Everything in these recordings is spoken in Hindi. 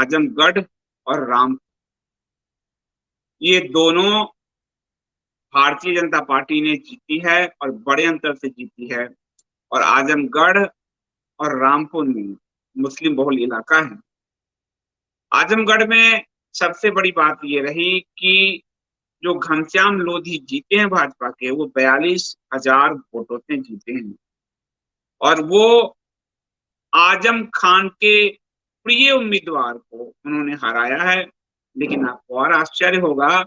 आजमगढ़ और राम, ये दोनों भारतीय जनता पार्टी ने जीती है और बड़े अंतर से जीती है। और आजमगढ़ और रामपुर में मुस्लिम बहुल इलाका है। आजमगढ़ में सबसे बड़ी बात ये रही कि जो घनश्याम लोधी जीते हैं भाजपा के, वो 42,000 वोटों से जीते हैं और वो आजम खान के प्रिय उम्मीदवार को उन्होंने हराया है। लेकिन आपको और आश्चर्य होगा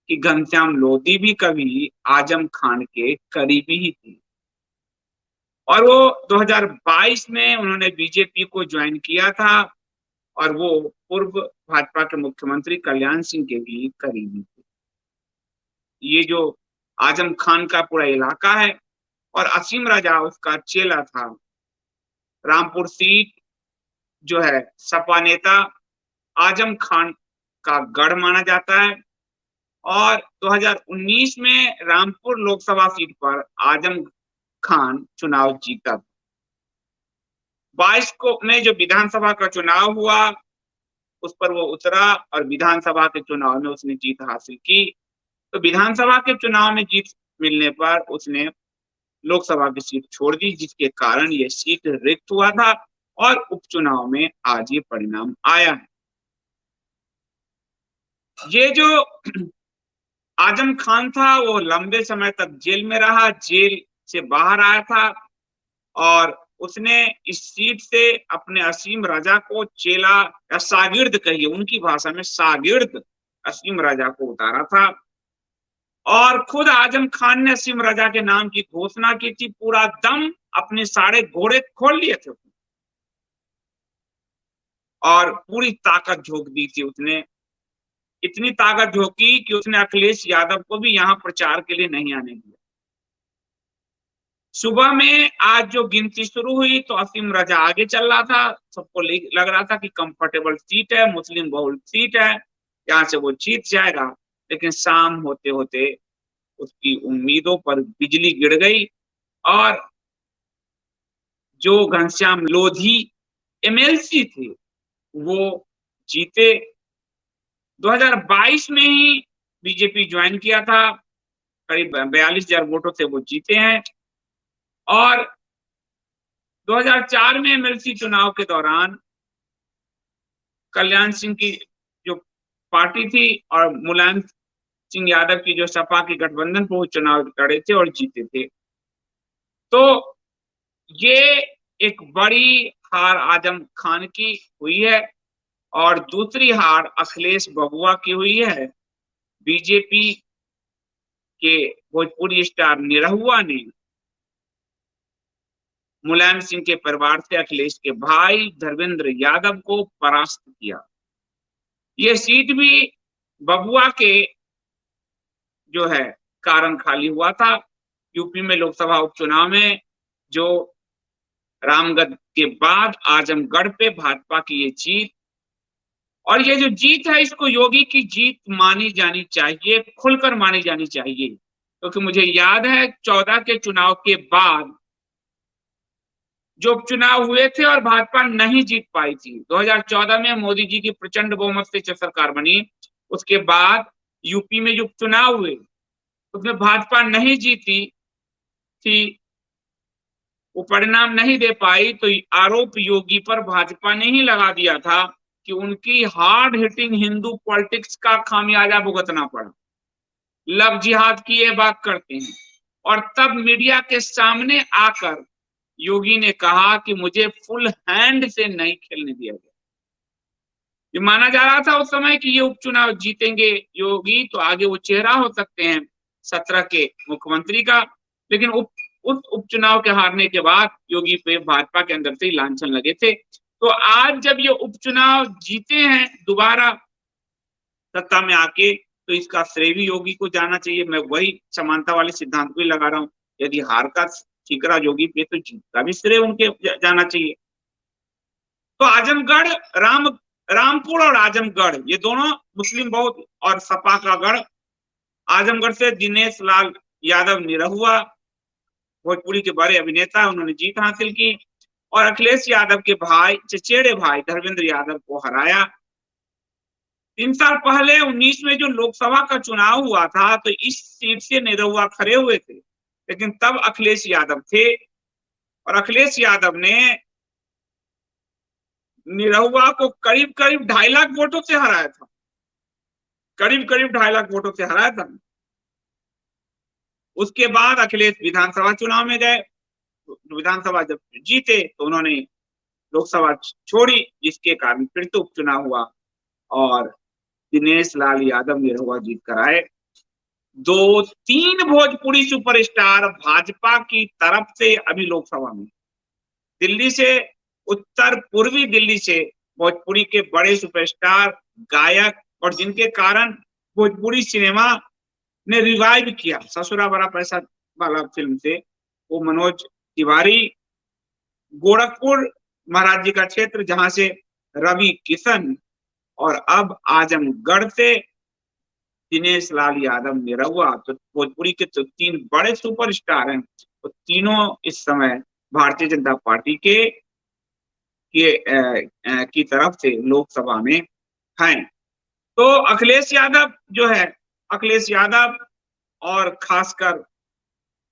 कि घनश्याम लोधी भी कभी आजम खान के करीबी ही थे और वो 2022 में उन्होंने बीजेपी को ज्वाइन किया था और वो पूर्व भाजपा के मुख्यमंत्री कल्याण सिंह के भी करीबी थे। ये जो आजम खान का पूरा इलाका है और असीम राजा उसका चेला था। रामपुर सीट जो है सपा नेता आजम खान का गढ़ माना जाता है और 2019 में रामपुर लोकसभा सीट पर आजम खान चुनाव जीता। 22 को में जो विधानसभा का चुनाव हुआ उस पर वो उतरा और विधानसभा के चुनाव में उसने जीत हासिल की। तो विधानसभा के चुनाव में जीत मिलने पर उसने लोकसभा की सीट छोड़ दी, जिसके कारण ये सीट रिक्त हुआ था और उपचुनाव में आज ये परिणाम आया है। ये जो आजम खान था वो लंबे समय तक जेल में रहा, जेल से बाहर आया था और उसने इस सीट से अपने असीम राजा को चेला या शागिर्द कहिए, उनकी भाषा में शागिर्द असीम राजा को उतारा था और खुद आजम खान ने असीम राजा के नाम की घोषणा की थी। पूरा दम अपने सारे घोड़े खोल लिए थे और पूरी ताकत झोंक दी थी उसने। इतनी ताकत झोंकी कि उसने अखिलेश यादव को भी यहाँ प्रचार के लिए नहीं आने दिया। सुबह में आज जो गिनती शुरू हुई तो असीम राजा आगे चल रहा था, सबको लग रहा था कि कंफर्टेबल सीट है, मुस्लिम बहुल सीट है, यहाँ से वो जीत जाएगा। लेकिन शाम होते होते उसकी उम्मीदों पर बिजली गिर गई और जो घनश्याम लोधी एमएलसी थे वो जीते। 2022 में ही बीजेपी ज्वाइन किया था, करीब 42,000 वोटों से वो जीते हैं और 2004 में एमएलसी चुनाव के दौरान कल्याण सिंह की जो पार्टी थी और मुलायम सिंह यादव की जो सपा की गठबंधन पर वो चुनाव लड़े थे और जीते थे। तो ये एक बड़ी हार आजम खान की हुई है और दूसरी हार अखिलेश बबुआ की हुई है। बीजेपी के भोजपुरी स्टार निरहुआ ने मुलायम सिंह के परिवार से अखिलेश के भाई धर्मेंद्र यादव को परास्त किया। ये सीट भी बबुआ के जो है कारण खाली हुआ था। यूपी में लोकसभा उपचुनाव में जो रामगढ़ के बाद आजमगढ़ पे भाजपा की ये जीत, और ये जो जीत है इसको योगी की जीत मानी जानी चाहिए, खुलकर मानी जानी चाहिए। क्योंकि मुझे याद है 14 के चुनाव के बाद जो उपचुनाव हुए थे और भाजपा नहीं जीत पाई थी, 2014 में मोदी जी की प्रचंड बहुमत से सरकार बनी, उसके बाद यूपी में जो उपचुनाव हुए उसमें भाजपा नहीं जीती थी, वो परिणाम नहीं दे पाई, तो आरोप योगी पर भाजपा ने ही लगा दिया था कि उनकी हार्ड हिटिंग हिंदू पॉलिटिक्स का खामियाजा भुगतना पड़ा। लव जिहाद की ये बात करते हैं और तब मीडिया के सामने आकर योगी ने कहा कि मुझे फुल हैंड से नहीं खेलने दिया गया। ये माना जा रहा था उस समय कि ये उपचुनाव जीतेंगे योगी तो आगे वो चेहरा हो सकते हैं 17 के मुख्यमंत्री का। लेकिन उस उपचुनाव के हारने के बाद योगी पे भाजपा के अंदर से ही लांछन लगे थे। तो आज जब ये उपचुनाव जीते हैं दोबारा सत्ता में आके, तो इसका श्रेय भी योगी को जाना चाहिए। मैं वही समानता वाले सिद्धांत को ही लगा रहा हूँ। यदि हार का ठीकरा योगी पे तो जीत का भी श्रेय उनके जाना चाहिए। तो आजमगढ़ रामपुर और आजमगढ़ ये दोनों मुस्लिम बहुल और सपा का गढ़। आजमगढ़ से दिनेश लाल यादव निरहुआ भोजपुरी के बड़े अभिनेता, उन्होंने जीत हासिल की और अखिलेश यादव के भाई चचेरे भाई धर्मेंद्र यादव को हराया। 3 साल पहले 19 में जो लोकसभा का चुनाव हुआ था तो इस सीट से निरहुआ खड़े हुए थे, लेकिन तब अखिलेश यादव थे और अखिलेश यादव ने निरहुआ को करीब करीब 2.5 लाख वोटों से हराया था, करीब करीब 2.5 लाख वोटों से हराया था। उसके बाद अखिलेश विधानसभा चुनाव में गए, विधानसभा जब जीते तो उन्होंने लोकसभा छोड़ी, जिसके कारण फिर से उपचुनाव हुआ और दिनेश लाल यादव निरहुआ जीत कर आए। 2-3 भोजपुरी सुपरस्टार भाजपा की तरफ से अभी लोकसभा में, दिल्ली से, उत्तर पूर्वी दिल्ली से भोजपुरी के बड़े सुपरस्टार, गायक और जिनके कारण भोजपुरी सिनेमा ने रिवाइव किया ससुरा बड़ा पैसा वाला फिल्म से, वो मनोज तिवारी, गोरखपुर महाराज जी का क्षेत्र जहां से रवि किशन और अब आजमगढ़ से दिनेश लाल यादव निरहुआ, तो भोजपुरी के तो 3 बड़े सुपरस्टार हैं, तो तीनों इस समय भारतीय जनता पार्टी की तरफ से लोकसभा में हैं। तो अखिलेश यादव जो है, अखिलेश यादव और खासकर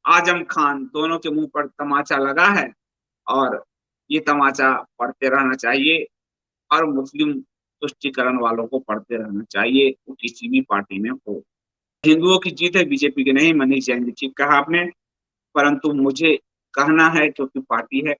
आजम खान दोनों के मुंह पर तमाचा लगा है और ये तमाचा पड़ते रहना चाहिए और मुस्लिम तुष्टिकरण वालों को पड़ते रहना चाहिए, वो किसी भी पार्टी में हो। हिंदुओं की जीत है, बीजेपी की नहीं। मनीष जैन जी ठीक कहा आपने, परंतु मुझे कहना है क्योंकि पार्टी है,